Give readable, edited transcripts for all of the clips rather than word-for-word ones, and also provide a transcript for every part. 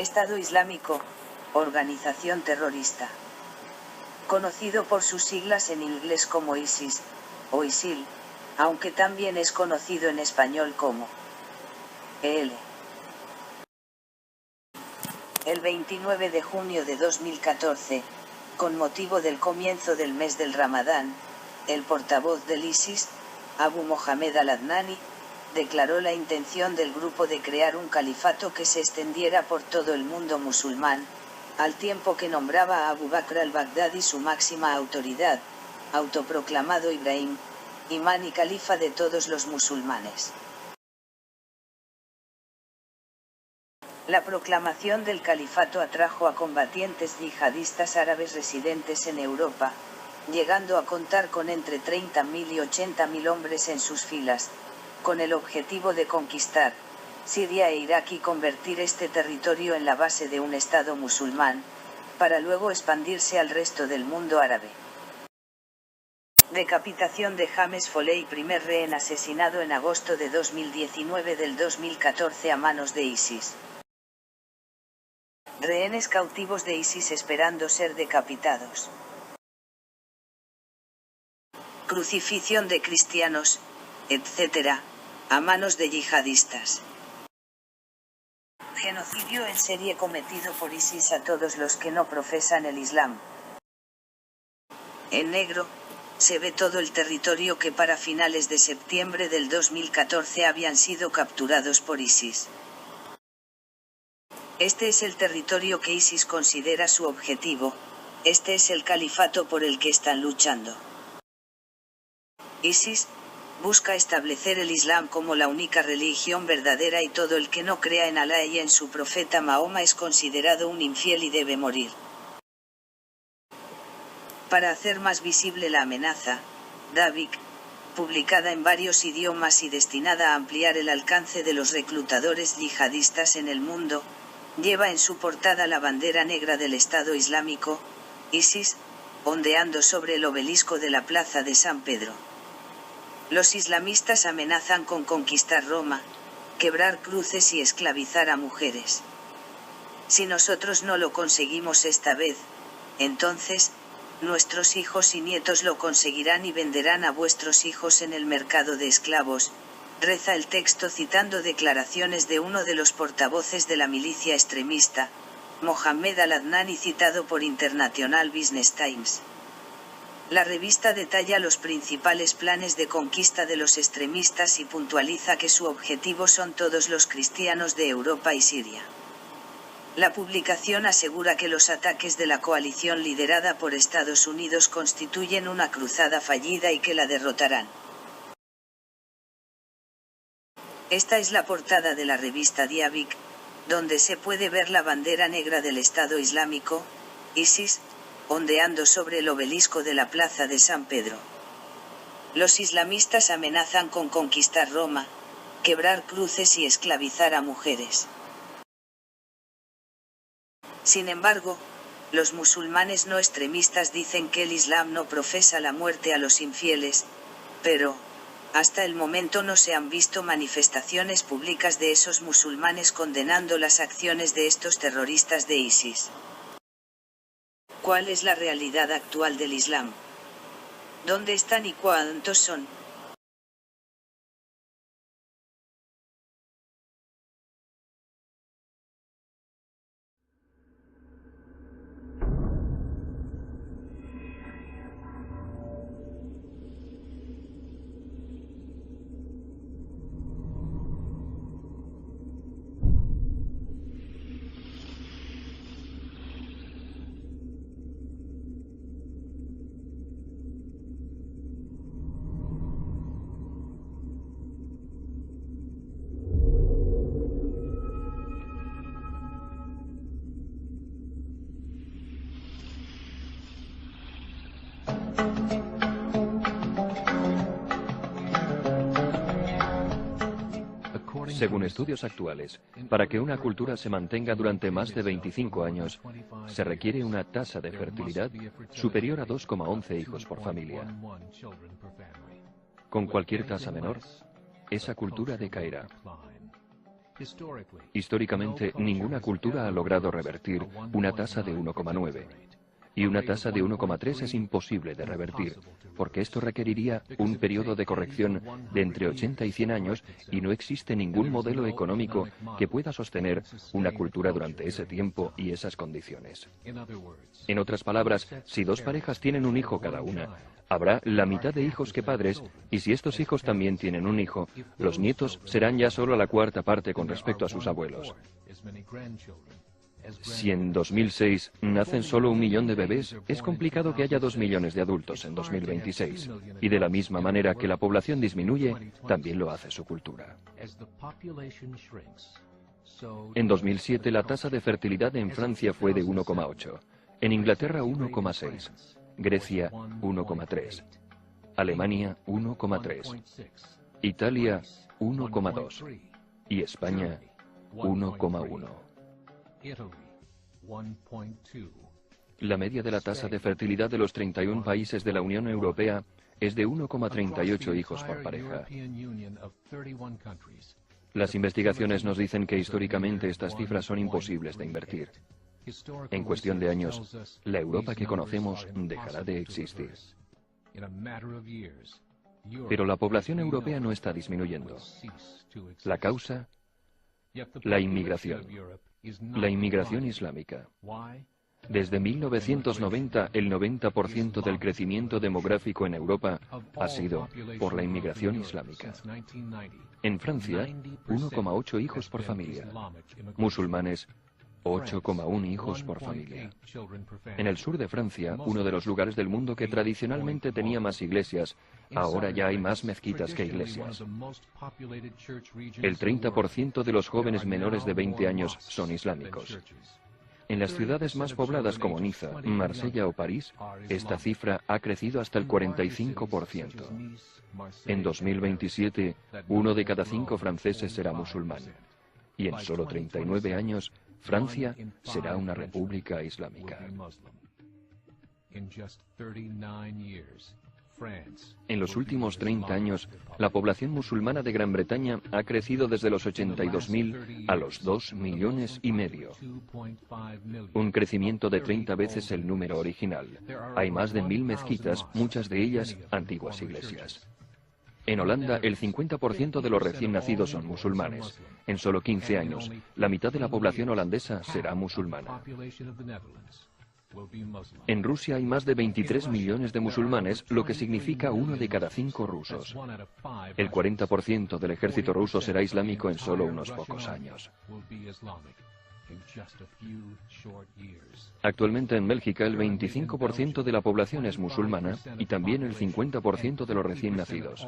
Estado Islámico, organización terrorista. Conocido por sus siglas en inglés como ISIS, o ISIL, aunque también es conocido en español como EL. El 29 de junio de 2014, con motivo del comienzo del mes del Ramadán, el portavoz del ISIS, Abu Mohamed al-Adnani, declaró la intención del grupo de crear un califato que se extendiera por todo el mundo musulmán, al tiempo que nombraba a Abu Bakr al-Baghdadi su máxima autoridad, autoproclamado Ibrahim, imán y califa de todos los musulmanes. La proclamación del califato atrajo a combatientes yihadistas árabes residentes en Europa, llegando a contar con entre 30.000 y 80.000 hombres en sus filas, con el objetivo de conquistar Siria e Irak y convertir este territorio en la base de un Estado musulmán, para luego expandirse al resto del mundo árabe. Decapitación de James Foley, primer rehén asesinado en agosto de 2019 del 2014 a manos de ISIS. Rehenes cautivos de ISIS esperando ser decapitados. Crucifixión de cristianos, etc., a manos de yihadistas. Genocidio en serie cometido por ISIS a todos los que no profesan el Islam. En negro, se ve todo el territorio que para finales de septiembre del 2014 habían sido capturados por ISIS. Este es el territorio que ISIS considera su objetivo, este es el califato por el que están luchando. ISIS busca establecer el Islam como la única religión verdadera y todo el que no crea en Alá y en su profeta Mahoma es considerado un infiel y debe morir. Para hacer más visible la amenaza, Dabiq, publicada en varios idiomas y destinada a ampliar el alcance de los reclutadores yihadistas en el mundo, lleva en su portada la bandera negra del Estado Islámico, ISIS, ondeando sobre el obelisco de la Plaza de San Pedro. Los islamistas amenazan con conquistar Roma, quebrar cruces y esclavizar a mujeres. Si nosotros no lo conseguimos esta vez, entonces, nuestros hijos y nietos lo conseguirán y venderán a vuestros hijos en el mercado de esclavos, reza el texto citando declaraciones de uno de los portavoces de la milicia extremista, Mohamed al-Adnani, citado por International Business Times. La revista detalla los principales planes de conquista de los extremistas y puntualiza que su objetivo son todos los cristianos de Europa y Siria. La publicación asegura que los ataques de la coalición liderada por Estados Unidos constituyen una cruzada fallida y que la derrotarán. Esta es la portada de la revista Dabiq, donde se puede ver la bandera negra del Estado Islámico, ISIS, ondeando sobre el obelisco de la Plaza de San Pedro. Los islamistas amenazan con conquistar Roma, quebrar cruces y esclavizar a mujeres. Sin embargo, los musulmanes no extremistas dicen que el Islam no profesa la muerte a los infieles, pero, hasta el momento no se han visto manifestaciones públicas de esos musulmanes condenando las acciones de estos terroristas de ISIS. ¿Cuál es la realidad actual del Islam? ¿Dónde están y cuántos son? Según estudios actuales, para que una cultura se mantenga durante más de 25 años, se requiere una tasa de fertilidad superior a 2,11 hijos por familia. Con cualquier tasa menor, esa cultura decaerá. Históricamente, ninguna cultura ha logrado revertir una tasa de 1,9. Y una tasa de 1,3 es imposible de revertir, porque esto requeriría un periodo de corrección de entre 80 y 100 años y no existe ningún modelo económico que pueda sostener una cultura durante ese tiempo y esas condiciones. En otras palabras, si dos parejas tienen un hijo cada una, habrá la mitad de hijos que padres, y si estos hijos también tienen un hijo, los nietos serán ya solo la cuarta parte con respecto a sus abuelos. Si en 2006 nacen solo 1 millón de bebés, es complicado que haya 2 millones de adultos en 2026. Y de la misma manera que la población disminuye, también lo hace su cultura. En 2007 la tasa de fertilidad en Francia fue de 1,8, en Inglaterra 1,6, Grecia 1,3, Alemania 1,3, Italia 1,2 y España 1,1. La media de la tasa de fertilidad de los 31 países de la Unión Europea es de 1,38 hijos por pareja. Las investigaciones nos dicen que históricamente estas cifras son imposibles de invertir. En cuestión de años, la Europa que conocemos dejará de existir. Pero la población europea no está disminuyendo. La causa, la inmigración. La inmigración islámica. Desde 1990, el 90% del crecimiento demográfico en Europa ha sido por la inmigración islámica. En Francia, 1,8 hijos por familia. Musulmanes, 8,1 hijos por familia. En el sur de Francia, uno de los lugares del mundo que tradicionalmente tenía más iglesias, ahora ya hay más mezquitas que iglesias. El 30% de los jóvenes menores de 20 años son islámicos. En las ciudades más pobladas como Niza, Marsella o París, esta cifra ha crecido hasta el 45%. En 2027, 1 de cada 5 franceses será musulmán. Y en solo 39 años, Francia será una república islámica. En los últimos 30 años, la población musulmana de Gran Bretaña ha crecido desde los 82.000 a los 2,5 millones. Un crecimiento de 30 veces el número original. Hay más de 1.000 mezquitas, muchas de ellas antiguas iglesias. En Holanda, el 50% de los recién nacidos son musulmanes. En solo 15 años, la mitad de la población holandesa será musulmana. En Rusia hay más de 23 millones de musulmanes, lo que significa 1 de cada 5 rusos. El 40% del ejército ruso será islámico en solo unos pocos años. Actualmente en Bélgica el 25% de la población es musulmana y también el 50% de los recién nacidos.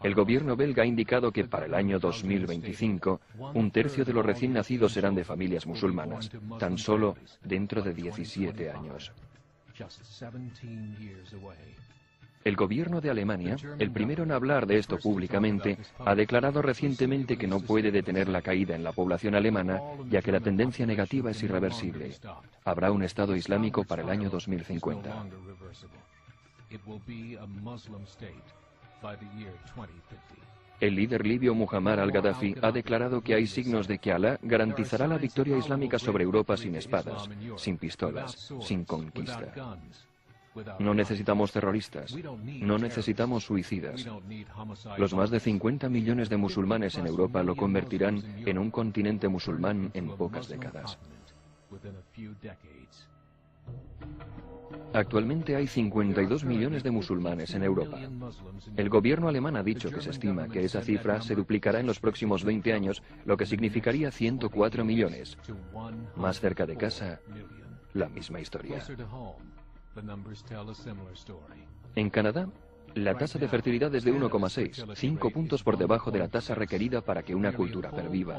El gobierno belga ha indicado que para el año 2025, 1/3 de los recién nacidos serán de familias musulmanas, tan solo dentro de 17 años. El gobierno de Alemania, el primero en hablar de esto públicamente, ha declarado recientemente que no puede detener la caída en la población alemana, ya que la tendencia negativa es irreversible. Habrá un Estado islámico para el año 2050. El líder libio Muammar al-Gaddafi ha declarado que hay signos de que Alá garantizará la victoria islámica sobre Europa sin espadas, sin pistolas, sin conquista. No necesitamos terroristas, no necesitamos suicidas. Los más de 50 millones de musulmanes en Europa lo convertirán en un continente musulmán en pocas décadas. Actualmente hay 52 millones de musulmanes en Europa. El gobierno alemán ha dicho que se estima que esa cifra se duplicará en los próximos 20 años, lo que significaría 104 millones. Más cerca de casa, la misma historia. En Canadá, la tasa de fertilidad es de 1,6, 5 puntos por debajo de la tasa requerida para que una cultura perviva.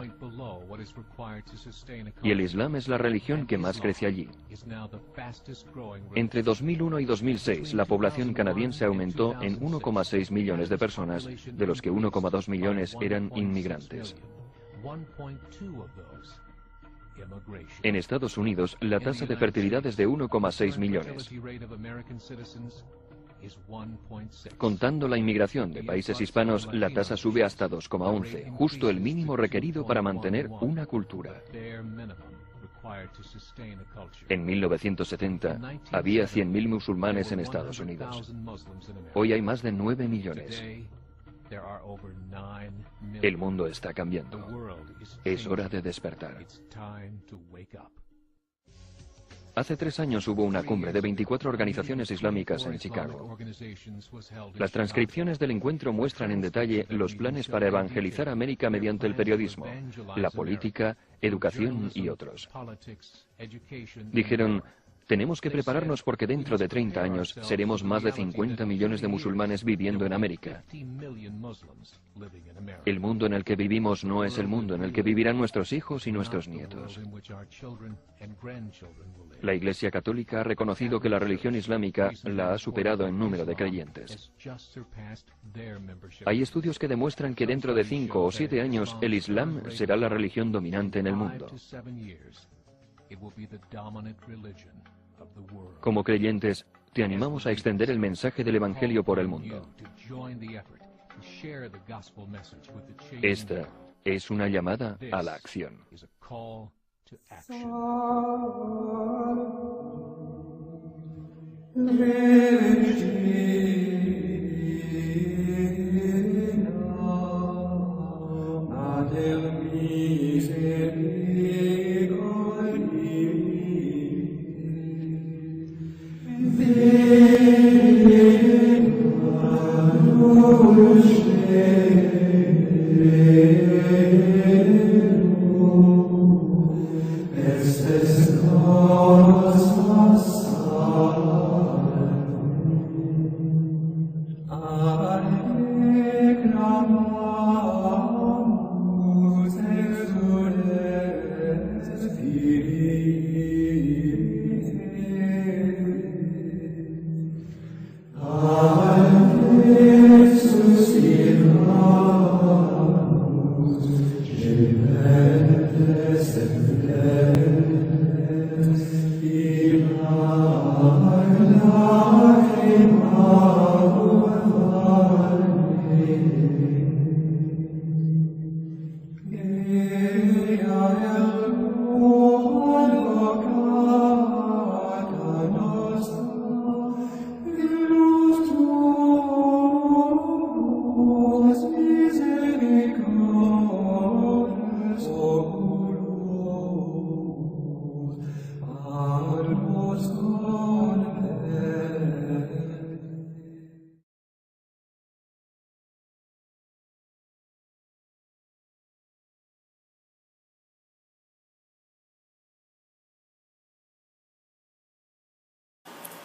Y el Islam es la religión que más crece allí. Entre 2001 y 2006, la población canadiense aumentó en 1,6 millones de personas, de los que 1,2 millones eran inmigrantes. En Estados Unidos, la tasa de fertilidad es de 1,6 millones. Contando la inmigración de países hispanos, la tasa sube hasta 2,11, justo el mínimo requerido para mantener una cultura. En 1970 había 100.000 musulmanes en Estados Unidos. Hoy hay más de 9 millones. El mundo está cambiando. Es hora de despertar. Hace 3 años hubo una cumbre de 24 organizaciones islámicas en Chicago. Las transcripciones del encuentro muestran en detalle los planes para evangelizar América mediante el periodismo, la política, educación y otros. Dijeron: tenemos que prepararnos porque dentro de 30 años seremos más de 50 millones de musulmanes viviendo en América. El mundo en el que vivimos no es el mundo en el que vivirán nuestros hijos y nuestros nietos. La Iglesia Católica ha reconocido que la religión islámica la ha superado en número de creyentes. Hay estudios que demuestran que dentro de 5 o 7 años el Islam será la religión dominante en el mundo. Como creyentes, te animamos a extender el mensaje del Evangelio por el mundo. Esta es una llamada a la acción.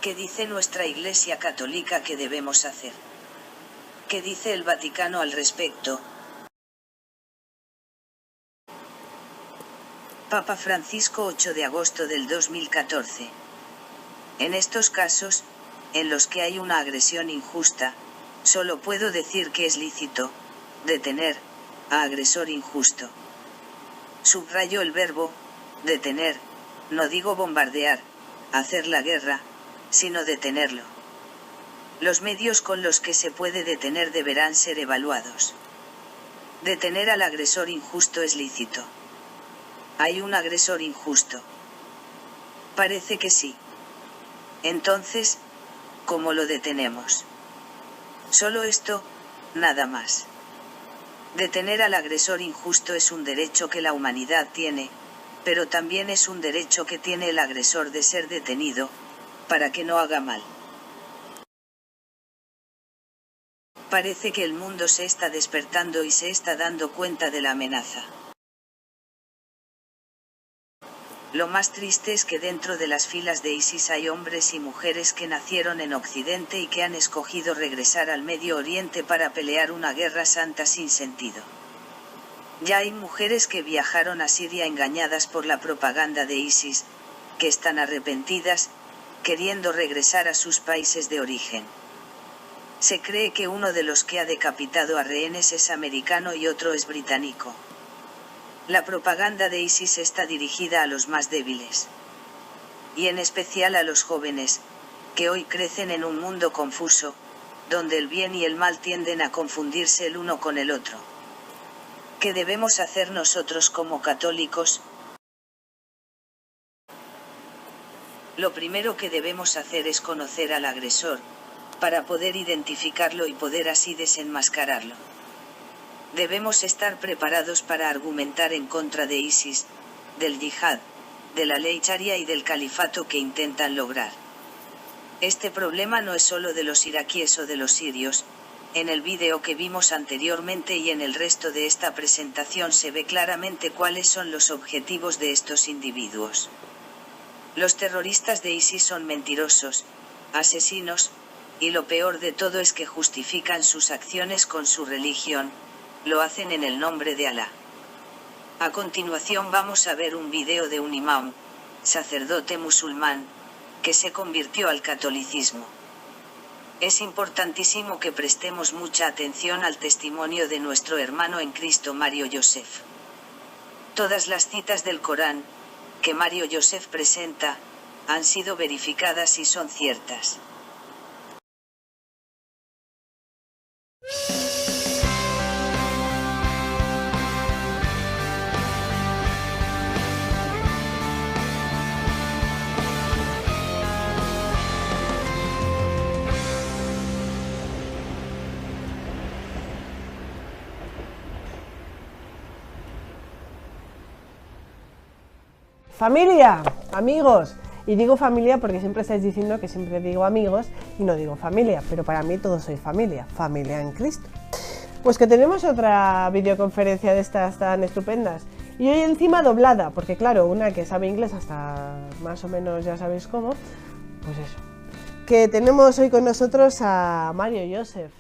¿Qué dice nuestra Iglesia Católica que debemos hacer? ¿Qué dice el Vaticano al respecto? Papa Francisco, 8 de agosto del 2014. En estos casos, en los que hay una agresión injusta, solo puedo decir que es lícito detener a agresor injusto. Subrayo el verbo detener, no digo bombardear, hacer la guerra, sino detenerlo. Los medios con los que se puede detener deberán ser evaluados. Detener al agresor injusto es lícito. ¿Hay un agresor injusto? Parece que sí. Entonces, ¿cómo lo detenemos? Solo esto, nada más. Detener al agresor injusto es un derecho que la humanidad tiene, pero también es un derecho que tiene el agresor de ser detenido, para que no haga mal. Parece que el mundo se está despertando y se está dando cuenta de la amenaza. Lo más triste es que dentro de las filas de ISIS hay hombres y mujeres que nacieron en Occidente y que han escogido regresar al Medio Oriente para pelear una guerra santa sin sentido. Ya hay mujeres que viajaron a Siria engañadas por la propaganda de ISIS, que están arrepentidas, queriendo regresar a sus países de origen. Se cree que uno de los que ha decapitado a rehenes es americano y otro es británico. La propaganda de ISIS está dirigida a los más débiles. Y en especial a los jóvenes, que hoy crecen en un mundo confuso, donde el bien y el mal tienden a confundirse el uno con el otro. ¿Qué debemos hacer nosotros como católicos? Lo primero que debemos hacer es conocer al agresor, para poder identificarlo y poder así desenmascararlo. Debemos estar preparados para argumentar en contra de ISIS, del yihad, de la ley sharia y del califato que intentan lograr. Este problema no es solo de los iraquíes o de los sirios. En el vídeo que vimos anteriormente y en el resto de esta presentación se ve claramente cuáles son los objetivos de estos individuos. Los terroristas de ISIS son mentirosos, asesinos, y lo peor de todo es que justifican sus acciones con su religión, lo hacen en el nombre de Alá. A continuación vamos a ver un vídeo de un imam, sacerdote musulmán, que se convirtió al catolicismo. Es importantísimo que prestemos mucha atención al testimonio de nuestro hermano en Cristo Mario Youssef. Todas las citas del Corán, que Mario Youssef presenta, han sido verificadas y son ciertas. Familia, amigos, y digo familia porque siempre estáis diciendo que siempre digo amigos y no digo familia, pero para mí todos sois familia, familia en Cristo. Pues que tenemos otra videoconferencia de estas tan estupendas y hoy encima doblada, porque claro, una que sabe inglés hasta más o menos ya sabéis cómo, pues eso. Que tenemos hoy con nosotros a Mario Youssef.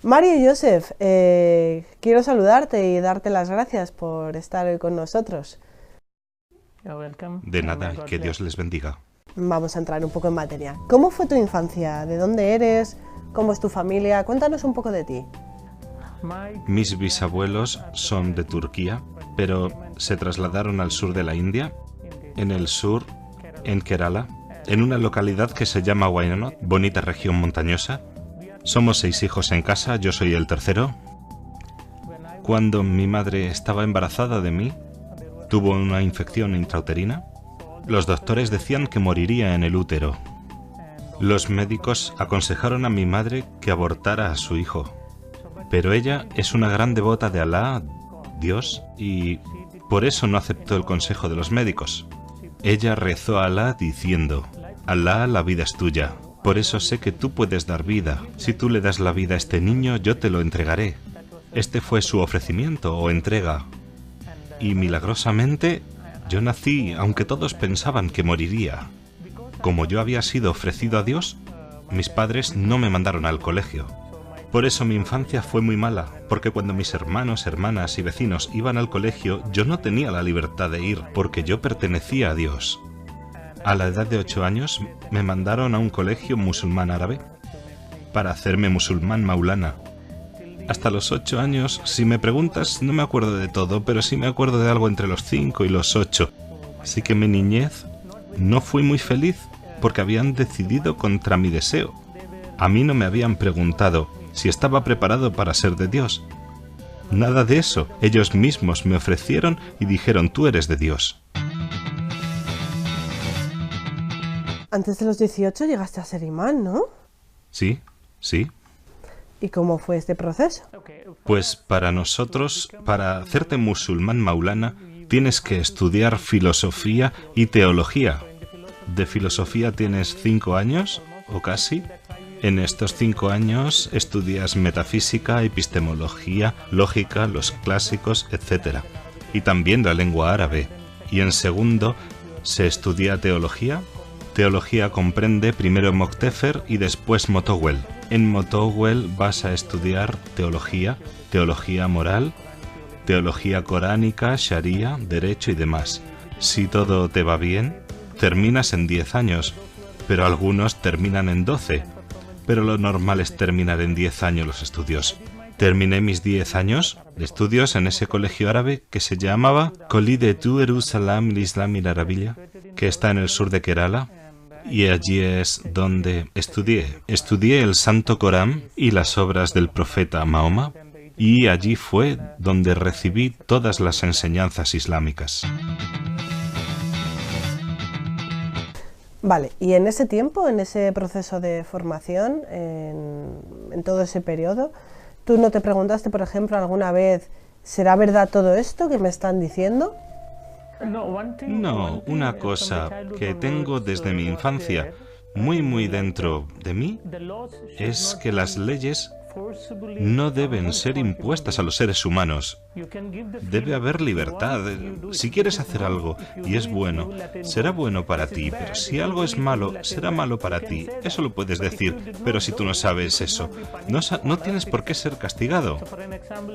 Mario Youssef, quiero saludarte y darte las gracias por estar hoy con nosotros. De nada, que Dios les bendiga. Vamos a entrar un poco en materia. ¿Cómo fue tu infancia? ¿De dónde eres? ¿Cómo es tu familia? Cuéntanos un poco de ti. Mis bisabuelos son de Turquía, pero se trasladaron al sur de la India, en el sur, en Kerala, en una localidad que se llama Wayanad, bonita región montañosa. Somos 6 hijos en casa, yo soy el tercero. Cuando mi madre estaba embarazada de mí, tuvo una infección intrauterina. Los doctores decían que moriría en el útero. Los médicos aconsejaron a mi madre que abortara a su hijo. Pero ella es una gran devota de Alá, Dios, y por eso no aceptó el consejo de los médicos. Ella rezó a Alá diciendo: Alá, la vida es tuya. Por eso sé que tú puedes dar vida. Si tú le das la vida a este niño, yo te lo entregaré. Este fue su ofrecimiento o entrega. Y milagrosamente, yo nací, aunque todos pensaban que moriría. Como yo había sido ofrecido a Dios, mis padres no me mandaron al colegio. Por eso mi infancia fue muy mala, porque cuando mis hermanos, hermanas y vecinos iban al colegio, yo no tenía la libertad de ir, porque yo pertenecía a Dios. A la edad de 8 años me mandaron a un colegio musulmán árabe para hacerme musulmán maulana. Hasta los 8 años, si me preguntas, no me acuerdo de todo, pero sí me acuerdo de algo entre los 5 y los 8. Así que mi niñez no fui muy feliz porque habían decidido contra mi deseo. A mí no me habían preguntado si estaba preparado para ser de Dios. Nada de eso. Ellos mismos me ofrecieron y dijeron: tú eres de Dios. Antes de los 18 llegaste a ser imán, ¿no? Sí, sí. ¿Y cómo fue este proceso? Pues para nosotros, para hacerte musulmán maulana, tienes que estudiar filosofía y teología. De filosofía tienes 5 años, o casi. En estos 5 años estudias metafísica, epistemología, lógica, los clásicos, etc. Y también la lengua árabe. Y en segundo se estudia teología. Teología comprende primero Moktefer y después Motowel. En Motowel vas a estudiar teología, teología moral, teología coránica, sharia, derecho y demás. Si todo te va bien, terminas en 10 años, pero algunos terminan en 12. Pero lo normal es terminar en 10 años los estudios. Terminé mis 10 años de estudios en ese colegio árabe que se llamaba Collège de Jerusalem, l'Islam y la Arabia, que está en el sur de Kerala, y allí es donde estudié. Estudié el Santo Corán y las obras del profeta Mahoma, y allí fue donde recibí todas las enseñanzas islámicas. Vale, y en ese tiempo, en ese proceso de formación, en todo ese periodo, ¿tú no te preguntaste, por ejemplo, alguna vez, ¿será verdad todo esto que me están diciendo? No, una cosa que tengo desde mi infancia, muy dentro de mí, es que las leyes no deben ser impuestas a los seres humanos. Debe haber libertad. Si quieres hacer algo y es bueno, será bueno para ti, pero si algo es malo, será malo para ti. Eso lo puedes decir, pero si tú no sabes eso, no tienes por qué ser castigado.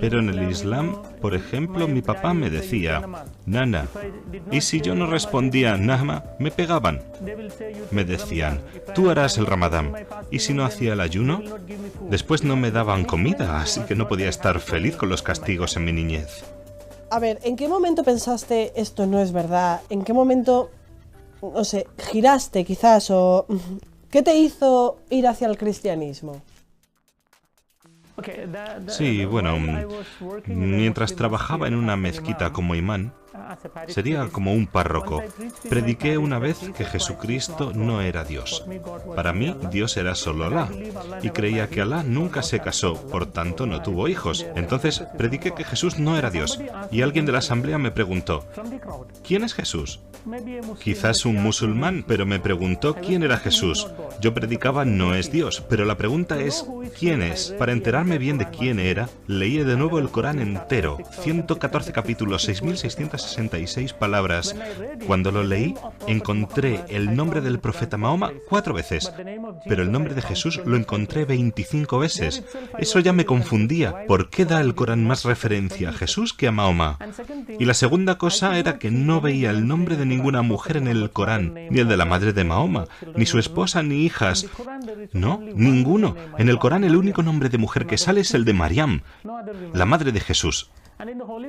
Pero en el Islam, por ejemplo, mi papá me decía, Nana, y si yo no respondía Nahma, me pegaban. Me decían, tú harás el Ramadán, y si no hacía el ayuno, después no me daban comida, así que no podía estar feliz con los castigos en mi niñez. A ver, ¿en qué momento pensaste esto no es verdad? ¿En qué momento, no sé, giraste quizás o qué te hizo ir hacia el cristianismo? Sí, bueno, mientras trabajaba en una mezquita como imán, sería como un párroco, prediqué una vez que Jesucristo no era Dios. Para mí, Dios era solo Alá, y creía que Alá nunca se casó, por tanto no tuvo hijos. Entonces, prediqué que Jesús no era Dios, y alguien de la asamblea me preguntó, ¿quién es Jesús? Quizás un musulmán, pero me preguntó quién era Jesús. Yo predicaba no es Dios, pero la pregunta es ¿quién es? Para enterarme bien de quién era, leí de nuevo el Corán entero, 114 capítulos, 6.666 palabras. Cuando lo leí, encontré el nombre del profeta Mahoma 4 veces, pero el nombre de Jesús lo encontré 25 veces. Eso ya me confundía. ¿Por qué da el Corán más referencia a Jesús que a Mahoma? Y la segunda cosa era que no veía el nombre de ninguna mujer en el Corán, ni el de la madre de Mahoma, ni su esposa ni hijas. No, ninguno. En el Corán el único nombre de mujer que sale es el de Mariam, la madre de Jesús.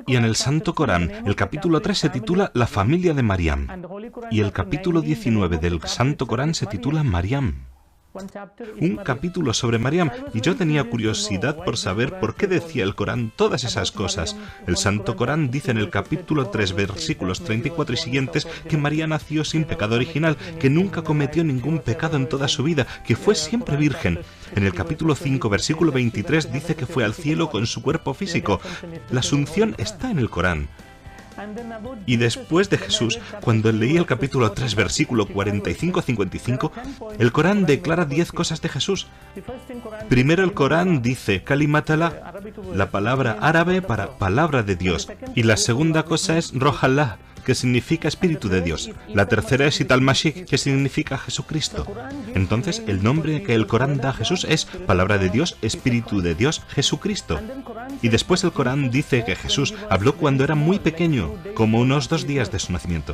Y en el Santo Corán, el capítulo 3 se titula La familia de Mariam, y el capítulo 19 del Santo Corán se titula Mariam. Un capítulo sobre Mariam, y yo tenía curiosidad por saber por qué decía el Corán todas esas cosas. El Santo Corán dice en el capítulo 3, versículos 34 y siguientes, que María nació sin pecado original, que nunca cometió ningún pecado en toda su vida, que fue siempre virgen. En el capítulo 5, versículo 23, dice que fue al cielo con su cuerpo físico. La asunción está en el Corán. Y después de Jesús, cuando leí el capítulo 3, versículo 45-55, el Corán declara 10 cosas de Jesús. Primero el Corán dice Kalimatallah, la palabra árabe para palabra de Dios. Y la segunda cosa es Rohallah, que significa Espíritu de Dios. La tercera es Ital-Mashik, que significa Jesucristo. Entonces, el nombre que el Corán da a Jesús es Palabra de Dios, Espíritu de Dios, Jesucristo. Y después el Corán dice que Jesús habló cuando era muy pequeño, como unos 2 días de su nacimiento.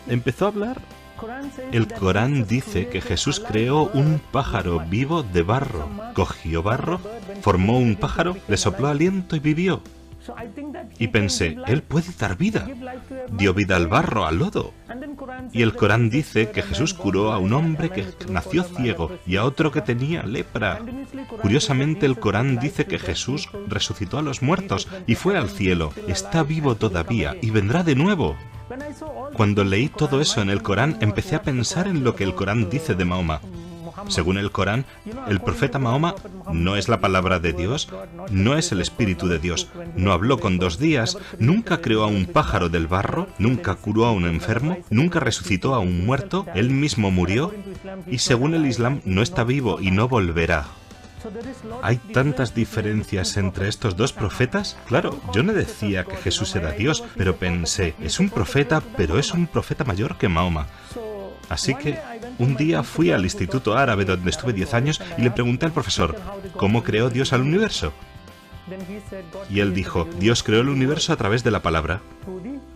Empezó a hablar. El Corán dice que Jesús creó un pájaro vivo de barro. Cogió barro, formó un pájaro, le sopló aliento y vivió. Y pensé, él puede dar vida. Dio vida al barro, al lodo. Y el Corán dice que Jesús curó a un hombre que nació ciego y a otro que tenía lepra. Curiosamente, el Corán dice que Jesús resucitó a los muertos y fue al cielo. Está vivo todavía y vendrá de nuevo. Cuando leí todo eso en el Corán, empecé a pensar en lo que el Corán dice de Mahoma. Según el Corán, el profeta Mahoma no es la palabra de Dios, no es el Espíritu de Dios, no habló con 2 días, nunca creó a un pájaro del barro, nunca curó a un enfermo, nunca resucitó a un muerto, él mismo murió, y según el Islam no está vivo y no volverá. ¿Hay tantas diferencias entre estos 2 profetas? Claro, yo no decía que Jesús era Dios, pero pensé, es un profeta, pero es un profeta mayor que Mahoma. Así que un día fui al Instituto Árabe donde estuve 10 años y le pregunté al profesor, ¿cómo creó Dios al universo? Y él dijo, Dios creó el universo a través de la palabra.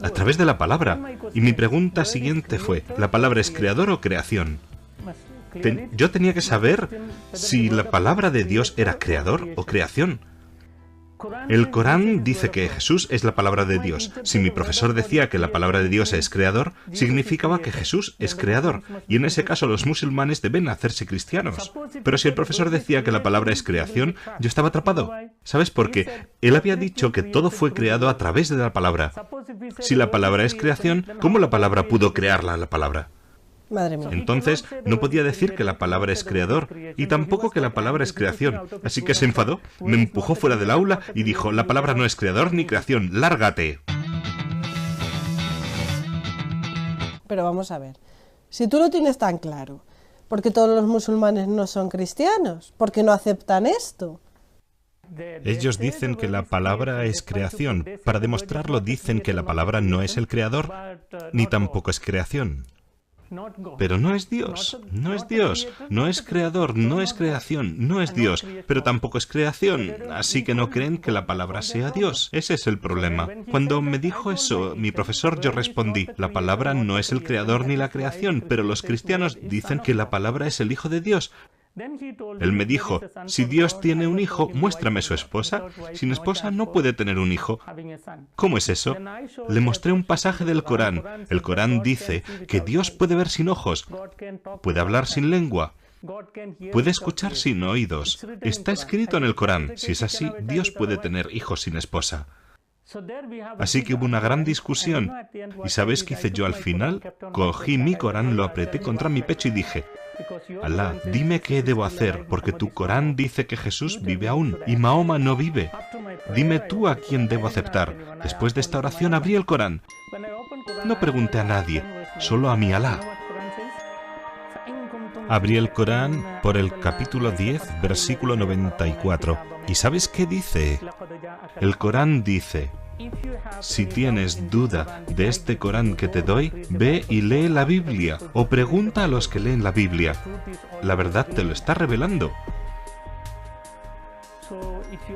A través de la palabra. Y mi pregunta siguiente fue, ¿la palabra es creador o creación? Yo tenía que saber si la palabra de Dios era creador o creación. El Corán dice que Jesús es la palabra de Dios. Si mi profesor decía que la palabra de Dios es creador, significaba que Jesús es creador, y en ese caso los musulmanes deben hacerse cristianos. Pero si el profesor decía que la palabra es creación, yo estaba atrapado. ¿Sabes por qué? Él había dicho que todo fue creado a través de la palabra. Si la palabra es creación, ¿cómo la palabra pudo crearla la palabra? Madre mía. Entonces, no podía decir que la palabra es creador, y tampoco que la palabra es creación. Así que se enfadó, me empujó fuera del aula y dijo, la palabra no es creador ni creación, ¡lárgate! Pero vamos a ver, si tú lo tienes tan claro, ¿por qué todos los musulmanes no son cristianos? ¿Por qué no aceptan esto? Ellos dicen que la palabra es creación. Para demostrarlo dicen que la palabra no es el creador, ni tampoco es creación. Pero no es Dios, no es Dios, no es creador, no es creación, no es Dios, pero tampoco es creación, así que no creen que la palabra sea Dios. Ese es el problema. Cuando me dijo eso, mi profesor, yo respondí, la palabra no es el creador ni la creación, pero los cristianos dicen que la palabra es el Hijo de Dios. Él me dijo, si Dios tiene un hijo, muéstrame su esposa. Sin esposa no puede tener un hijo. ¿Cómo es eso? Le mostré un pasaje del Corán. El Corán dice que Dios puede ver sin ojos, puede hablar sin lengua, puede escuchar sin oídos. Está escrito en el Corán. Si es así, Dios puede tener hijos sin esposa. Así que hubo una gran discusión. ¿Y sabes qué hice yo al final? Cogí mi Corán, lo apreté contra mi pecho y dije, Alá, dime qué debo hacer, porque tu Corán dice que Jesús vive aún y Mahoma no vive. Dime tú a quién debo aceptar. Después de esta oración abrí el Corán. No pregunté a nadie, solo a mi Alá. Abrí el Corán por el capítulo 10, versículo 94. ¿Y sabes qué dice? El Corán dice, si tienes duda de este Corán que te doy, ve y lee la Biblia, o pregunta a los que leen la Biblia. La verdad te lo está revelando.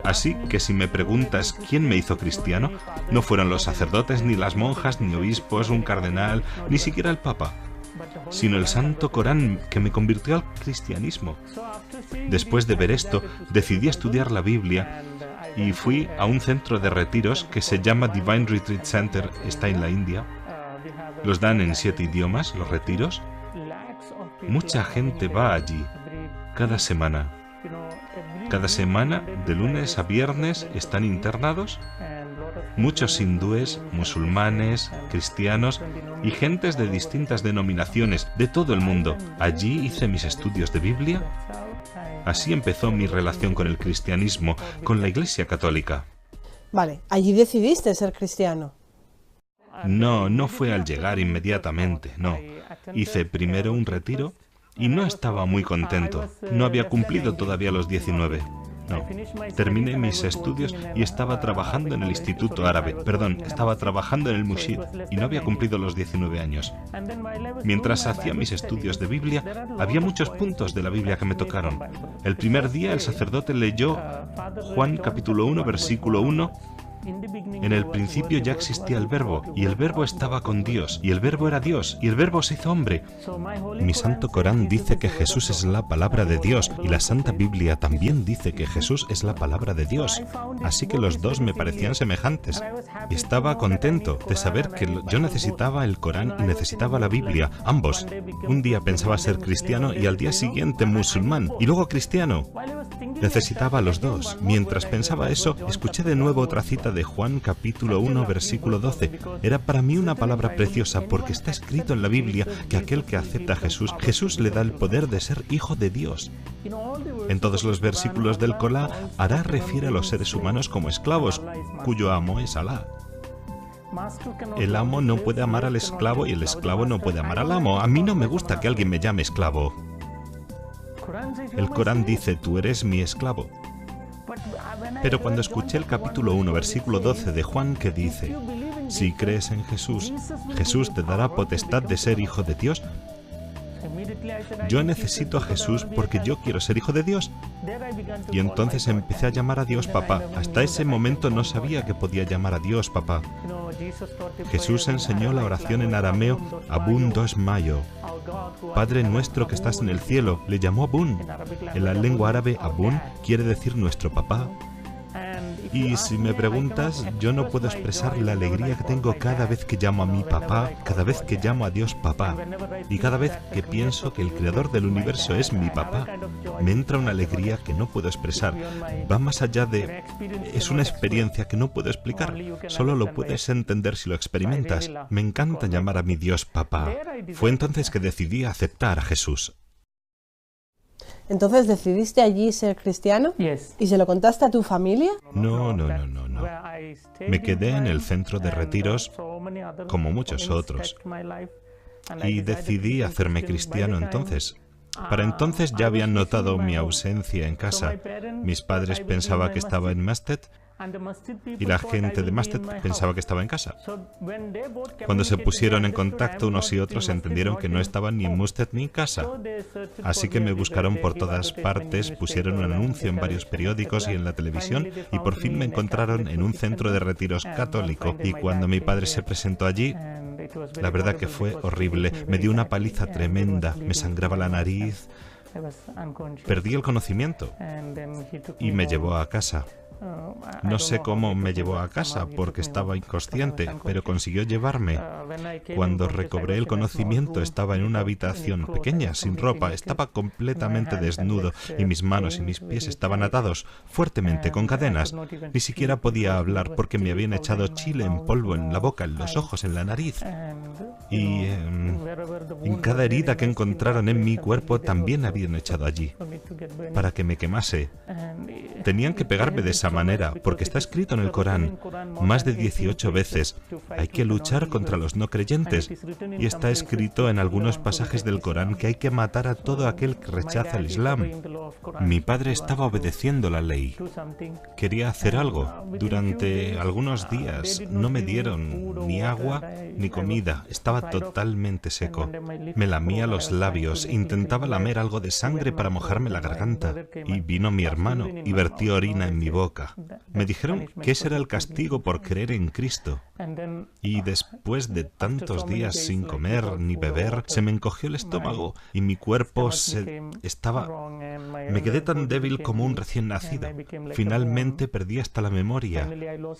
Así que si me preguntas quién me hizo cristiano, no fueron los sacerdotes, ni las monjas, ni obispos, un cardenal, ni siquiera el Papa, sino el Santo Corán que me convirtió al cristianismo. Después de ver esto, decidí estudiar la Biblia y fui a un centro de retiros que se llama Divine Retreat Center, está en la India. Los dan en 7 idiomas, los retiros. Mucha gente va allí, cada semana. Cada semana, de lunes a viernes, están internados. Muchos hindúes, musulmanes, cristianos y gentes de distintas denominaciones de todo el mundo. Allí hice mis estudios de Biblia. Así empezó mi relación con el cristianismo, con la Iglesia Católica. Vale, allí decidiste ser cristiano. No fue al llegar inmediatamente, no. Hice primero un retiro y no estaba muy contento. No había cumplido todavía los 19. No. Terminé mis estudios y estaba trabajando en el Instituto Árabe. Estaba trabajando en el Mushid y no había cumplido los 19 años. Mientras hacía mis estudios de Biblia, había muchos puntos de la Biblia que me tocaron. El primer día el sacerdote leyó Juan capítulo 1, versículo 1. En el principio ya existía el Verbo, y el Verbo estaba con Dios, y el Verbo era Dios, y el Verbo se hizo hombre. Mi Santo Corán dice que Jesús es la palabra de Dios, y la Santa Biblia también dice que Jesús es la palabra de Dios. Así que los dos me parecían semejantes. Y estaba contento de saber que yo necesitaba el Corán y necesitaba la Biblia, ambos. Un día pensaba ser cristiano y al día siguiente musulmán, y luego cristiano. Necesitaba los dos. Mientras pensaba eso, escuché de nuevo otra cita de Juan capítulo 1 versículo 12. Era para mí una palabra preciosa porque está escrito en la Biblia que aquel que acepta a Jesús, Jesús le da el poder de ser hijo de Dios. En todos los versículos del Corán, Alá refiere a los seres humanos como esclavos, cuyo amo es Alá. El amo no puede amar al esclavo y el esclavo no puede amar al amo. A mí no me gusta que alguien me llame esclavo. El Corán dice, tú eres mi esclavo. Pero cuando escuché el capítulo 1, versículo 12 de Juan que dice, si crees en Jesús, Jesús te dará potestad de ser hijo de Dios. Yo necesito a Jesús porque yo quiero ser hijo de Dios. Y entonces empecé a llamar a Dios papá. Hasta ese momento no sabía que podía llamar a Dios papá. Jesús enseñó la oración en arameo, Abun dos mayo. Padre nuestro que estás en el cielo, le llamó Abun. En la lengua árabe, Abun quiere decir nuestro papá. Y si me preguntas, yo no puedo expresar la alegría que tengo cada vez que llamo a mi papá, cada vez que llamo a Dios papá, y cada vez que pienso que el creador del universo es mi papá. Me entra una alegría que no puedo expresar. Va más allá de... Es una experiencia que no puedo explicar. Solo lo puedes entender si lo experimentas. Me encanta llamar a mi Dios papá. Fue entonces que decidí aceptar a Jesús. Entonces, ¿decidiste allí ser cristiano? ¿Y se lo contaste a tu familia? No. Me quedé en el centro de retiros como muchos otros. Y decidí hacerme cristiano entonces. Para entonces ya habían notado mi ausencia en casa. Mis padres pensaban que estaba en Masted y la gente de Masted pensaba que estaba en casa. Cuando se pusieron en contacto unos y otros entendieron que no estaban ni en Masted ni en casa. Así que me buscaron por todas partes, pusieron un anuncio en varios periódicos y en la televisión y por fin me encontraron en un centro de retiros católico. Y cuando mi padre se presentó allí, la verdad que fue horrible. Me dio una paliza tremenda, me sangraba la nariz, perdí el conocimiento y me llevó a casa. No sé cómo me llevó a casa porque estaba inconsciente, pero consiguió llevarme. Cuando recobré el conocimiento estaba en una habitación pequeña, sin ropa, estaba completamente desnudo y mis manos y mis pies estaban atados fuertemente con cadenas. Ni siquiera podía hablar porque me habían echado chile en polvo en la boca, en los ojos, en la nariz. Y en cada herida que encontraron en mi cuerpo también habían echado allí, para que me quemase. Tenían que pegarme de esa manera, porque está escrito en el Corán más de 18 veces. Hay que luchar contra los no creyentes. Y está escrito en algunos pasajes del Corán que hay que matar a todo aquel que rechaza el Islam. Mi padre estaba obedeciendo la ley. Quería hacer algo. Durante algunos días no me dieron ni agua ni comida. Estaba totalmente seco. Me lamía los labios, intentaba lamer algo de sangre para mojarme la garganta. Y vino mi hermano y vertió orina en mi boca. Me dijeron que ese era el castigo por creer en Cristo. Y después de tantos días sin comer ni beber, se me encogió el estómago y mi cuerpo me quedé tan débil como un recién nacido. Finalmente perdí hasta la memoria.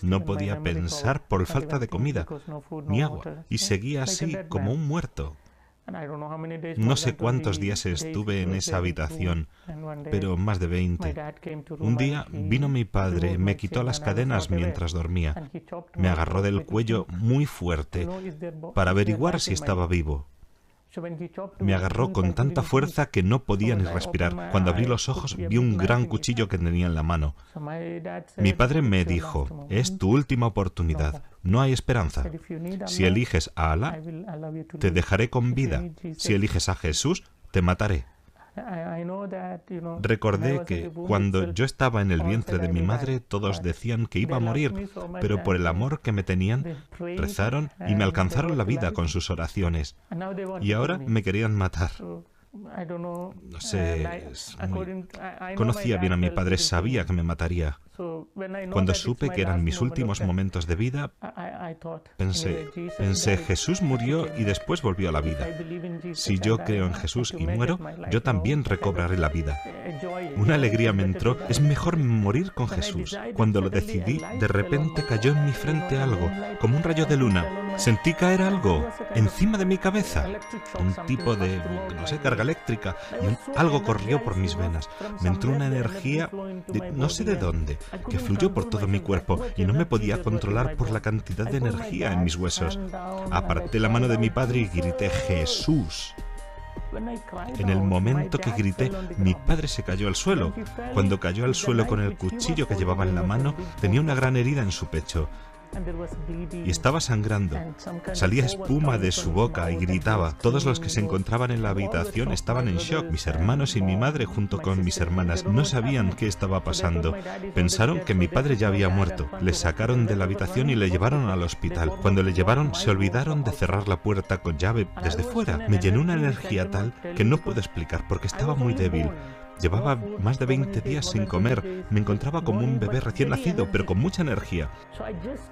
No podía pensar por falta de comida ni agua y seguía así como un muerto. No sé cuántos días estuve en esa habitación, pero más de 20. Un día vino mi padre, me quitó las cadenas mientras dormía. Me agarró del cuello muy fuerte para averiguar si estaba vivo. Me agarró con tanta fuerza que no podía ni respirar. Cuando abrí los ojos vi un gran cuchillo que tenía en la mano. Mi padre me dijo, es tu última oportunidad, no hay esperanza. Si eliges a Alá, te dejaré con vida. Si eliges a Jesús, te mataré. Recordé que cuando yo estaba en el vientre de mi madre todos decían que iba a morir, pero por el amor que me tenían, rezaron y me alcanzaron la vida con sus oraciones. Y ahora me querían matar. No sé, conocía bien a mi padre, sabía que me mataría. Cuando supe que eran mis últimos momentos de vida, pensé, Jesús murió y después volvió a la vida. Si yo creo en Jesús y muero, yo también recobraré la vida. Una alegría me entró, es mejor morir con Jesús. Cuando lo decidí, de repente cayó en mi frente algo, como un rayo de luna. Sentí caer algo encima de mi cabeza, un tipo de, no sé, carga eléctrica, y algo corrió por mis venas. Me entró una energía, no sé de dónde, que fluyó por todo mi cuerpo y no me podía controlar por la cantidad de energía en mis huesos. Aparté la mano de mi padre y grité, ¡Jesús! En el momento que grité, mi padre se cayó al suelo. Cuando cayó al suelo con el cuchillo que llevaba en la mano, tenía una gran herida en su pecho. Y estaba sangrando. Salía espuma de su boca y gritaba. Todos los que se encontraban en la habitación estaban en shock. Mis hermanos y mi madre junto con mis hermanas no sabían qué estaba pasando. Pensaron que mi padre ya había muerto. Le sacaron de la habitación y le llevaron al hospital. Cuando le llevaron se olvidaron de cerrar la puerta con llave desde fuera. Me llenó una energía tal que no puedo explicar porque estaba muy débil. Llevaba más de 20 días sin comer. Me encontraba como un bebé recién nacido, pero con mucha energía.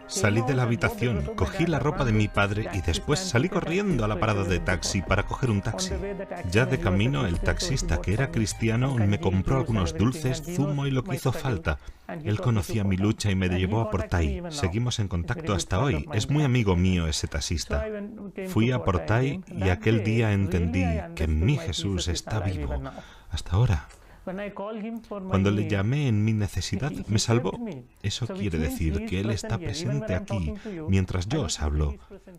Salí de la habitación, cogí la ropa de mi padre y después salí corriendo a la parada de taxi para coger un taxi. Ya de camino, el taxista, que era cristiano, me compró algunos dulces, zumo y lo que hizo falta. Él conocía mi lucha y me llevó a Portai. Seguimos en contacto hasta hoy. Es muy amigo mío ese taxista. Fui a Portai y aquel día entendí que mi Jesús está vivo. Hasta ahora. Cuando le llamé en mi necesidad, me salvó. Eso quiere decir que Él está presente aquí mientras yo os hablo.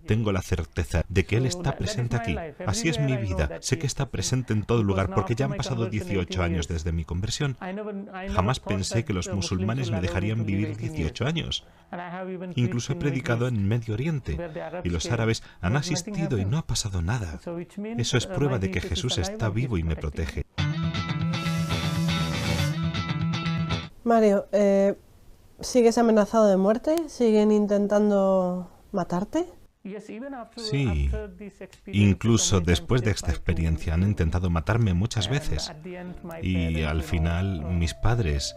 Tengo la certeza de que Él está presente aquí. Así es mi vida. Sé que está presente en todo lugar porque ya han pasado 18 años desde mi conversión. Jamás pensé que los musulmanes me dejarían vivir 18 años. Incluso he predicado en Medio Oriente y los árabes han asistido y no ha pasado nada. Eso es prueba de que Jesús está vivo y me protege. Mario, ¿sigues amenazado de muerte? ¿Siguen intentando matarte? Sí, incluso después de esta experiencia han intentado matarme muchas veces. Y al final mis padres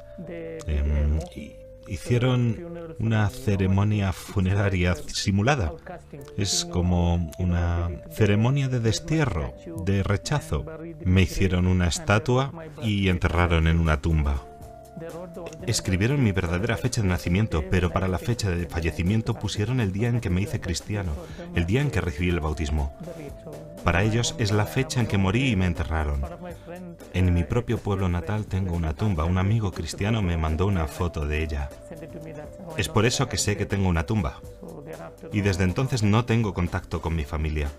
hicieron una ceremonia funeraria simulada. Es como una ceremonia de destierro, de rechazo. Me hicieron una estatua y enterraron en una tumba. Escribieron mi verdadera fecha de nacimiento, pero para la fecha de fallecimiento pusieron el día en que me hice cristiano, el día en que recibí el bautismo. Para ellos es la fecha en que morí y me enterraron. En mi propio pueblo natal tengo una tumba. Un amigo cristiano me mandó una foto de ella. Es por eso que sé que tengo una tumba. Y desde entonces no tengo contacto con mi familia.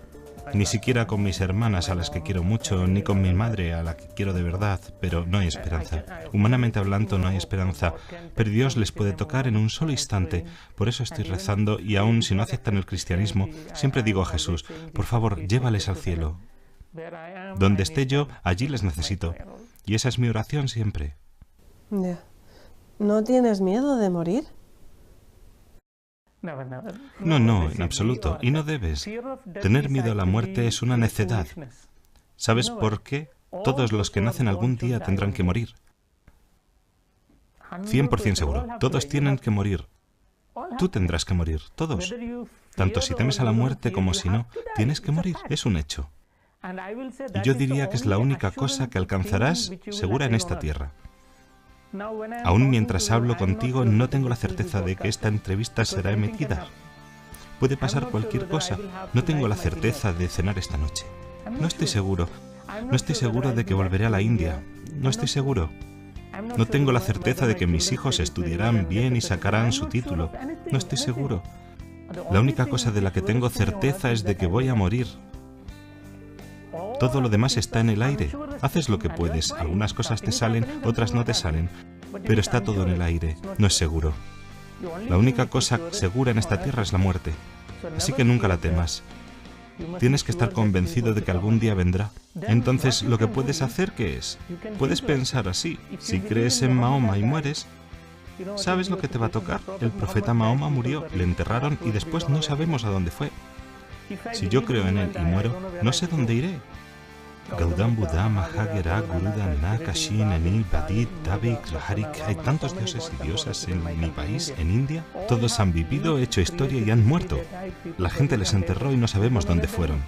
Ni siquiera con mis hermanas, a las que quiero mucho, ni con mi madre, a la que quiero de verdad, pero no hay esperanza. Humanamente hablando, no hay esperanza, pero Dios les puede tocar en un solo instante. Por eso estoy rezando, y aun si no aceptan el cristianismo, siempre digo a Jesús, por favor, llévales al cielo. Donde esté yo, allí les necesito. Y esa es mi oración siempre. ¿No tienes miedo de morir? No, en absoluto. Y no debes. Tener miedo a la muerte es una necedad. ¿Sabes por qué? Todos los que nacen algún día tendrán que morir. 100% seguro. Todos tienen que morir. Tú tendrás que morir. Todos. Tanto si temes a la muerte como si no, tienes que morir. Es un hecho. Y yo diría que es la única cosa que alcanzarás segura en esta tierra. Aún mientras hablo contigo, no tengo la certeza de que esta entrevista será emitida. Puede pasar cualquier cosa. No tengo la certeza de cenar esta noche. No estoy seguro. No estoy seguro de que volveré a la India. No estoy seguro. No tengo la certeza de que mis hijos estudiarán bien y sacarán su título. No estoy seguro. La única cosa de la que tengo certeza es de que voy a morir. Todo lo demás está en el aire. Haces lo que puedes. Algunas cosas te salen, otras no te salen. Pero está todo en el aire. No es seguro. La única cosa segura en esta tierra es la muerte. Así que nunca la temas. Tienes que estar convencido de que algún día vendrá. Entonces, lo que puedes hacer, ¿qué es? Puedes pensar así. Si crees en Mahoma y mueres, ¿sabes lo que te va a tocar? El profeta Mahoma murió, le enterraron y después no sabemos a dónde fue. Si yo creo en él y muero, no sé dónde iré. Gaudam Buddha, Mahagera, Guruda, Nakashin, Enil, Badit, Davik, Raharik. Hay tantos dioses y diosas en mi país, en India. Todos han vivido, hecho historia y han muerto. La gente les enterró y no sabemos dónde fueron.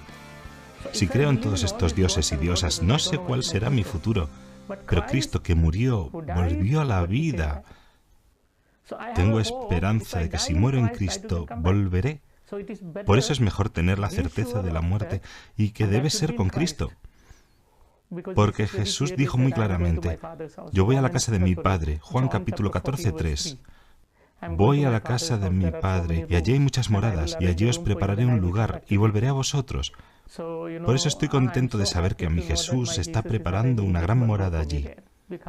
Si creo en todos estos dioses y diosas, no sé cuál será mi futuro. Pero Cristo, que murió, volvió a la vida. Tengo esperanza de que si muero en Cristo, volveré. Por eso es mejor tener la certeza de la muerte y que debe ser con Cristo. Porque Jesús dijo muy claramente, yo voy a la casa de mi Padre, Juan capítulo 14, 3. Voy a la casa de mi Padre y allí hay muchas moradas y allí os prepararé un lugar y volveré a vosotros. Por eso estoy contento de saber que a mi Jesús está preparando una gran morada allí,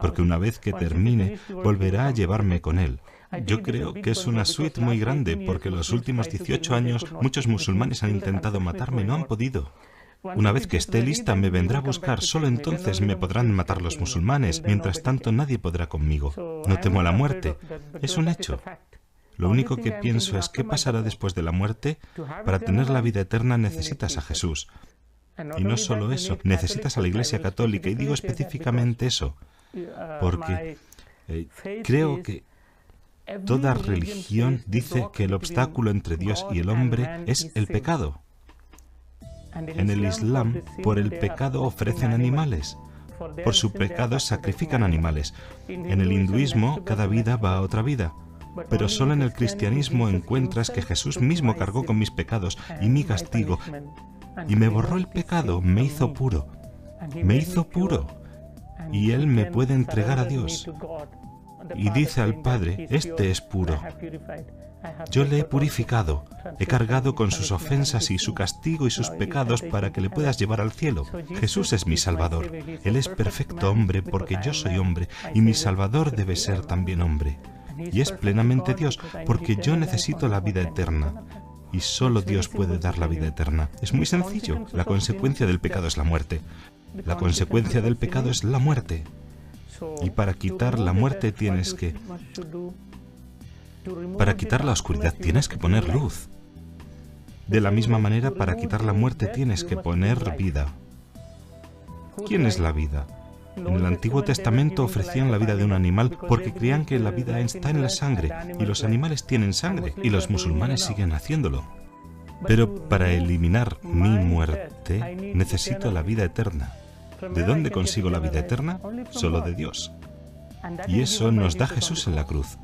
porque una vez que termine, volverá a llevarme con Él. Yo creo que es una suite muy grande, porque los últimos 18 años muchos musulmanes han intentado matarme y no han podido. Una vez que esté lista, me vendrá a buscar. Solo entonces me podrán matar los musulmanes. Mientras tanto, nadie podrá conmigo. No temo a la muerte. Es un hecho. Lo único que pienso es qué pasará después de la muerte. Para tener la vida eterna necesitas a Jesús. Y no solo eso, necesitas a la Iglesia Católica, y digo específicamente eso. porque creo que toda religión dice que el obstáculo entre Dios y el hombre es el pecado. En el Islam, por el pecado ofrecen animales. Por su pecado sacrifican animales. En el hinduismo, cada vida va a otra vida. Pero solo en el cristianismo encuentras que Jesús mismo cargó con mis pecados y mi castigo, y me borró el pecado, me hizo puro. Me hizo puro. Y Él me puede entregar a Dios. Y dice al Padre, este es puro. Yo le he purificado, he cargado con sus ofensas y su castigo y sus pecados para que le puedas llevar al cielo. Jesús es mi Salvador. Él es perfecto hombre porque yo soy hombre y mi Salvador debe ser también hombre. Y es plenamente Dios porque yo necesito la vida eterna. Y solo Dios puede dar la vida eterna. Es muy sencillo. La consecuencia del pecado es la muerte. La consecuencia del pecado es la muerte. Y para quitar la muerte tienes que... Para quitar la oscuridad tienes que poner luz. De la misma manera, para quitar la muerte tienes que poner vida. ¿Quién es la vida? En el Antiguo Testamento ofrecían la vida de un animal porque creían que la vida está en la sangre y los animales tienen sangre y los musulmanes siguen haciéndolo. Pero para eliminar mi muerte necesito la vida eterna. ¿De dónde consigo la vida eterna? Solo de Dios. Y eso nos da Jesús en la cruz.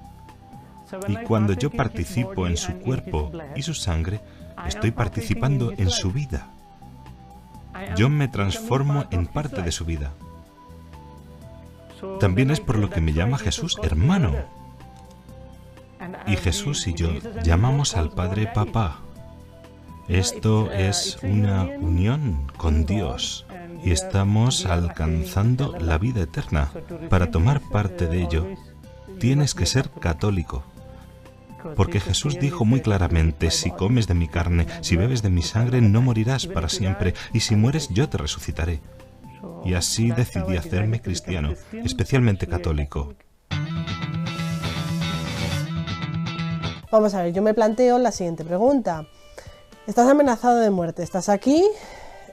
Y cuando yo participo en su cuerpo y su sangre, estoy participando en su vida. Yo me transformo en parte de su vida. También es por lo que me llama Jesús hermano. Y Jesús y yo llamamos al Padre Papá. Esto es una unión con Dios y estamos alcanzando la vida eterna. Para tomar parte de ello, tienes que ser católico. Porque Jesús dijo muy claramente, si comes de mi carne, si bebes de mi sangre, no morirás para siempre, y si mueres, yo te resucitaré. Y así decidí hacerme cristiano, especialmente católico. Vamos a ver, yo me planteo la siguiente pregunta. Estás amenazado de muerte, estás aquí,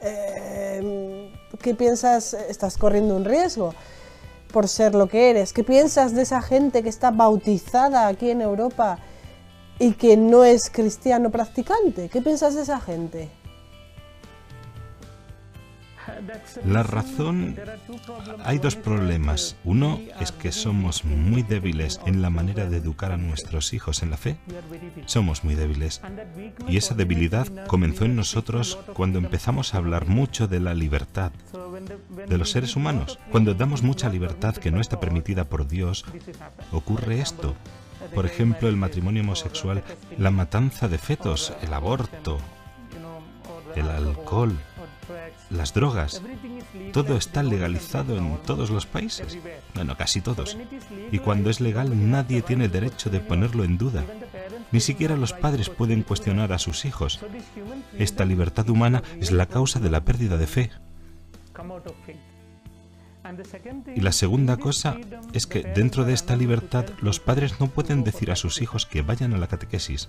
¿qué piensas? ¿Estás corriendo un riesgo por ser lo que eres? ¿Qué piensas de esa gente que está bautizada aquí en Europa y que no es cristiano practicante? ¿Qué piensas de esa gente? La razón... Hay dos problemas. Uno es que somos muy débiles en la manera de educar a nuestros hijos en la fe. Somos muy débiles. Y esa debilidad comenzó en nosotros cuando empezamos a hablar mucho de la libertad de los seres humanos. Cuando damos mucha libertad que no está permitida por Dios, ocurre esto. Por ejemplo, el matrimonio homosexual, la matanza de fetos, el aborto, el alcohol, las drogas. Todo está legalizado en todos los países. Bueno, casi todos. Y cuando es legal, nadie tiene el derecho de ponerlo en duda. Ni siquiera los padres pueden cuestionar a sus hijos. Esta libertad humana es la causa de la pérdida de fe. Y la segunda cosa es que dentro de esta libertad los padres no pueden decir a sus hijos que vayan a la catequesis.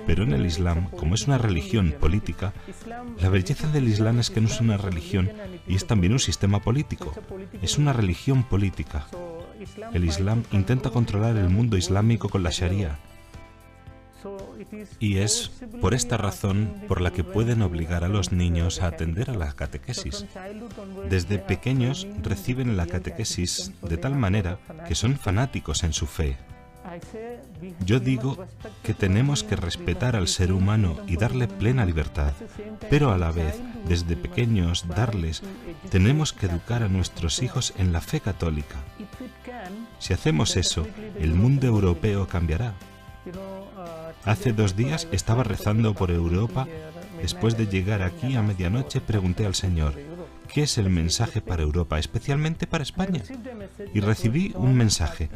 Pero en el Islam, como es una religión política, la belleza del Islam es que no es una religión y es también un sistema político. Es una religión política. El Islam intenta controlar el mundo islámico con la Sharia. Y es por esta razón por la que pueden obligar a los niños a atender a la catequesis. Desde pequeños reciben la catequesis de tal manera que son fanáticos en su fe. Yo digo que tenemos que respetar al ser humano y darle plena libertad, pero a la vez, desde pequeños, tenemos que educar a nuestros hijos en la fe católica. Si hacemos eso, el mundo europeo cambiará. Hace 2 días estaba rezando por Europa. Después de llegar aquí a medianoche pregunté al Señor, ¿qué es el mensaje para Europa, especialmente para España? Y recibí un mensaje,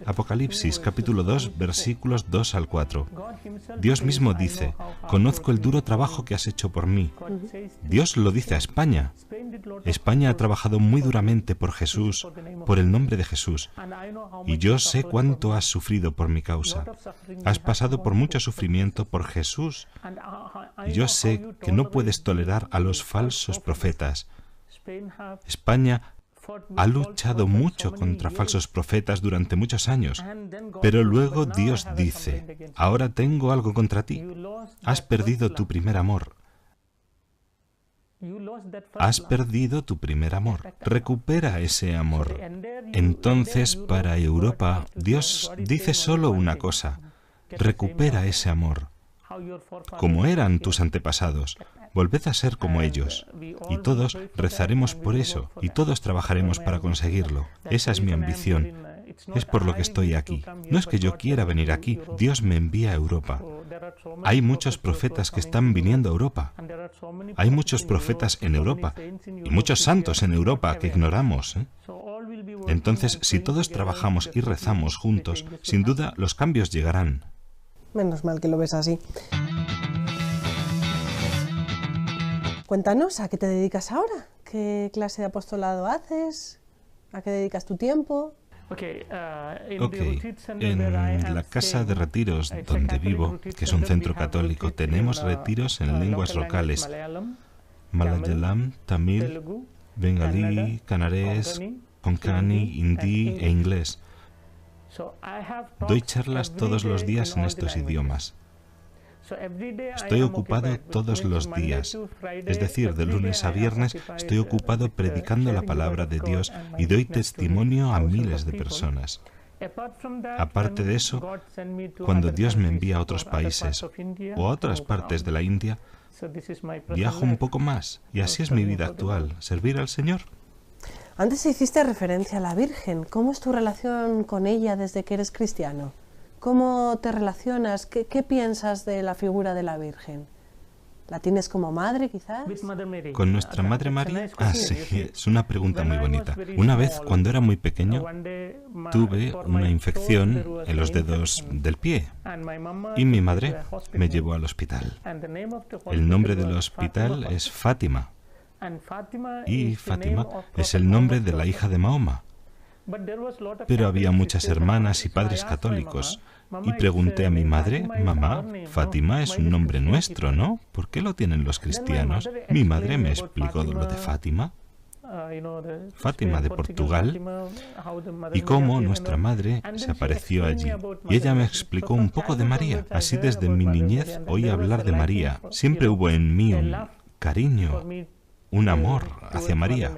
Apocalipsis capítulo 2, versículos 2 al 4. Dios mismo dice, conozco el duro trabajo que has hecho por mí. Dios lo dice a España. España ha trabajado muy duramente por Jesús, por el nombre de Jesús. Y yo sé cuánto has sufrido por mi causa. Has pasado por mucho sufrimiento por Jesús. Y yo sé que no puedes tolerar a los falsos profetas. España ha luchado mucho contra falsos profetas durante muchos años, pero luego Dios dice, ahora tengo algo contra ti. Has perdido tu primer amor. Has perdido tu primer amor. Recupera ese amor. Entonces, para Europa, Dios dice solo una cosa. Recupera ese amor. Como eran tus antepasados, volved a ser como ellos. Y todos rezaremos por eso, y todos trabajaremos para conseguirlo. Esa es mi ambición. Es por lo que estoy aquí. No es que yo quiera venir aquí, Dios me envía a Europa. Hay muchos profetas que están viniendo a Europa. Hay muchos profetas en Europa, y muchos santos en Europa que ignoramos. Entonces, si todos trabajamos y rezamos juntos, sin duda los cambios llegarán. Menos mal que lo ves así. Cuéntanos, ¿a qué te dedicas ahora? ¿Qué clase de apostolado haces? ¿A qué dedicas tu tiempo? En la casa de retiros donde vivo, que es un centro católico, tenemos retiros en lenguas locales: Malayalam, Tamil, Bengalí, Canarés, Konkani, Hindi e inglés. Doy charlas todos los días en estos idiomas. Estoy ocupado todos los días, es decir, de lunes a viernes estoy ocupado predicando la palabra de Dios y doy testimonio a miles de personas. Aparte de eso, cuando Dios me envía a otros países o a otras partes de la India, viajo un poco más y así es mi vida actual, servir al Señor. Antes hiciste referencia a la Virgen. ¿Cómo es tu relación con ella desde que eres cristiano? ¿Cómo te relacionas? ¿Qué piensas de la figura de la Virgen? ¿La tienes como madre, quizás? ¿Con nuestra Madre María? Sí, es una pregunta muy bonita. Una vez, cuando era muy pequeño, tuve una infección en los dedos del pie y mi madre me llevó al hospital. El nombre del hospital es Fátima y Fátima es el nombre de la hija de Mahoma. Pero había muchas hermanas y padres católicos. Y pregunté a mi madre, mamá, Fátima es un nombre nuestro, ¿no? ¿Por qué lo tienen los cristianos? Mi madre me explicó lo de Fátima, Fátima de Portugal, y cómo nuestra madre se apareció allí. Y ella me explicó un poco de María. Así desde mi niñez oí hablar de María. Siempre hubo en mí un cariño, un amor hacia María.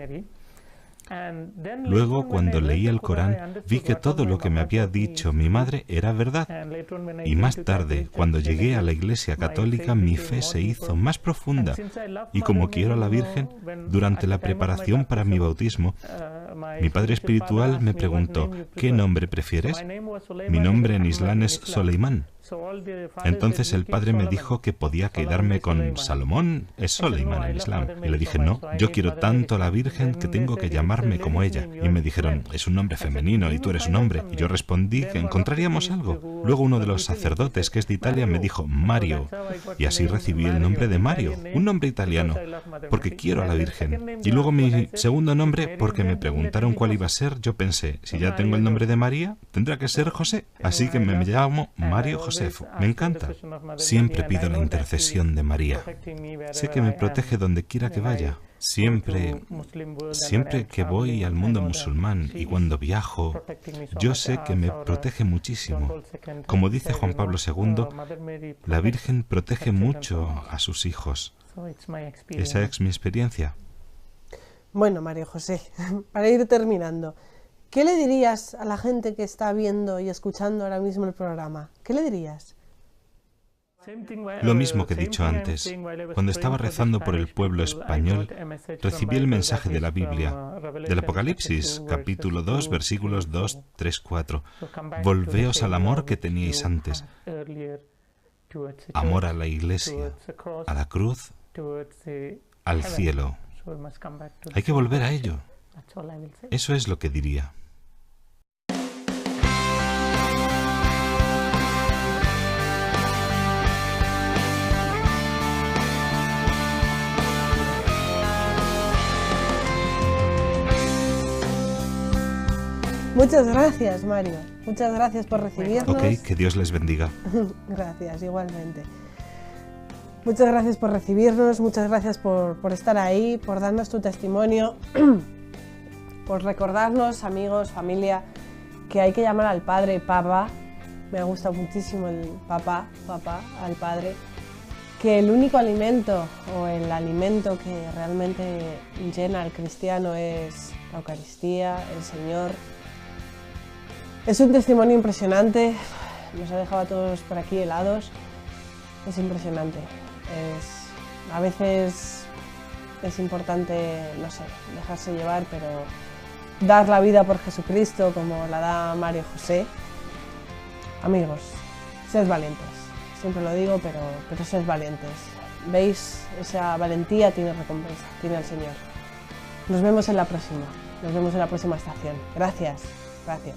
Luego, cuando leí el Corán, vi que todo lo que me había dicho mi madre era verdad. Y más tarde, cuando llegué a la Iglesia Católica, mi fe se hizo más profunda. Y como quiero a la Virgen, durante la preparación para mi bautismo, mi padre espiritual me preguntó, ¿qué nombre prefieres? Mi nombre en Islam es Soleimán. Entonces el padre me dijo que podía quedarme con Salomón, es Soleimán en Islam. Y le dije, no, yo quiero tanto a la Virgen que tengo que llamarme como ella. Y me dijeron, es un nombre femenino y tú eres un hombre. Y yo respondí que encontraríamos algo. Luego uno de los sacerdotes, que es de Italia, me dijo, Mario. Y así recibí el nombre de Mario, un nombre italiano, porque quiero a la Virgen. Y luego mi segundo nombre, porque me preguntaron cuál iba a ser, yo pensé, si ya tengo el nombre de María, tendrá que ser José. Así que me llamo Mario José. Me encanta. Siempre pido la intercesión de María. Sé que me protege donde quiera que vaya. Siempre que voy al mundo musulmán y cuando viajo, yo sé que me protege muchísimo. Como dice Juan Pablo II, la Virgen protege mucho a sus hijos. Esa es mi experiencia. Bueno, María José, para ir terminando, ¿qué le dirías a la gente que está viendo y escuchando ahora mismo el programa? ¿Qué le dirías? Lo mismo que he dicho antes. Cuando estaba rezando por el pueblo español, recibí el mensaje de la Biblia, del Apocalipsis, capítulo 2, versículos 2, 3, 4. Volveos al amor que teníais antes. Amor a la Iglesia, a la cruz, al cielo. Hay que volver a ello. Eso es lo que diría. Muchas gracias, Mario. Muchas gracias por recibirnos. Ok, que Dios les bendiga. Gracias, igualmente. Muchas gracias por recibirnos, muchas gracias por estar ahí, por darnos tu testimonio, por recordarnos, amigos, familia, que hay que llamar al Padre papá. Me ha gustado muchísimo el papá, al Padre. Que el único alimento o el alimento que realmente llena al cristiano es la Eucaristía, el Señor. Es un testimonio impresionante, nos ha dejado a todos por aquí helados, es impresionante. A veces es importante, no sé, dejarse llevar, pero dar la vida por Jesucristo como la da Mario José. Amigos, sed valientes. Siempre lo digo, pero sed valientes. ¿Veis? Esa valentía tiene recompensa, tiene el Señor. Nos vemos en la próxima estación. Gracias, gracias.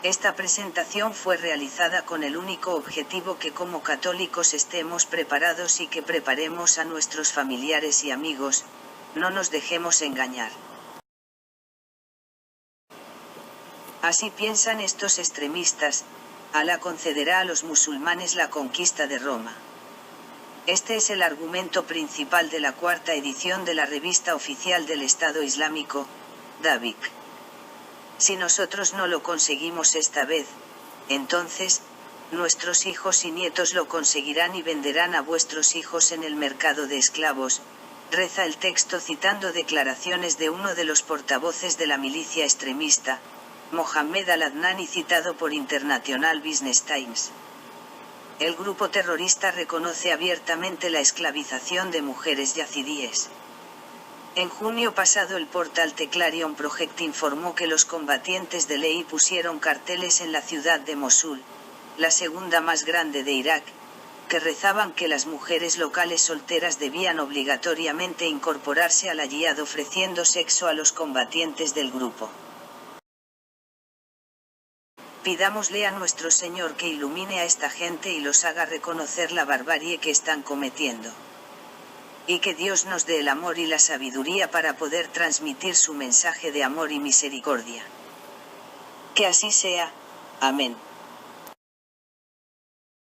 Esta presentación fue realizada con el único objetivo que como católicos estemos preparados y que preparemos a nuestros familiares y amigos, no nos dejemos engañar. Así piensan estos extremistas, Alá concederá a los musulmanes la conquista de Roma. Este es el argumento principal de la cuarta edición de la revista oficial del Estado Islámico, Dabiq. Si nosotros no lo conseguimos esta vez, entonces, nuestros hijos y nietos lo conseguirán y venderán a vuestros hijos en el mercado de esclavos, reza el texto citando declaraciones de uno de los portavoces de la milicia extremista, Mohammed al-Adnani, citado por International Business Times. El grupo terrorista reconoce abiertamente la esclavización de mujeres yazidíes. En junio pasado el portal The Clarion Project informó que los combatientes de ley pusieron carteles en la ciudad de Mosul, la segunda más grande de Irak, que rezaban que las mujeres locales solteras debían obligatoriamente incorporarse a la yihad ofreciendo sexo a los combatientes del grupo. Pidámosle a nuestro Señor que ilumine a esta gente y los haga reconocer la barbarie que están cometiendo. Y que Dios nos dé el amor y la sabiduría para poder transmitir su mensaje de amor y misericordia. Que así sea. Amén.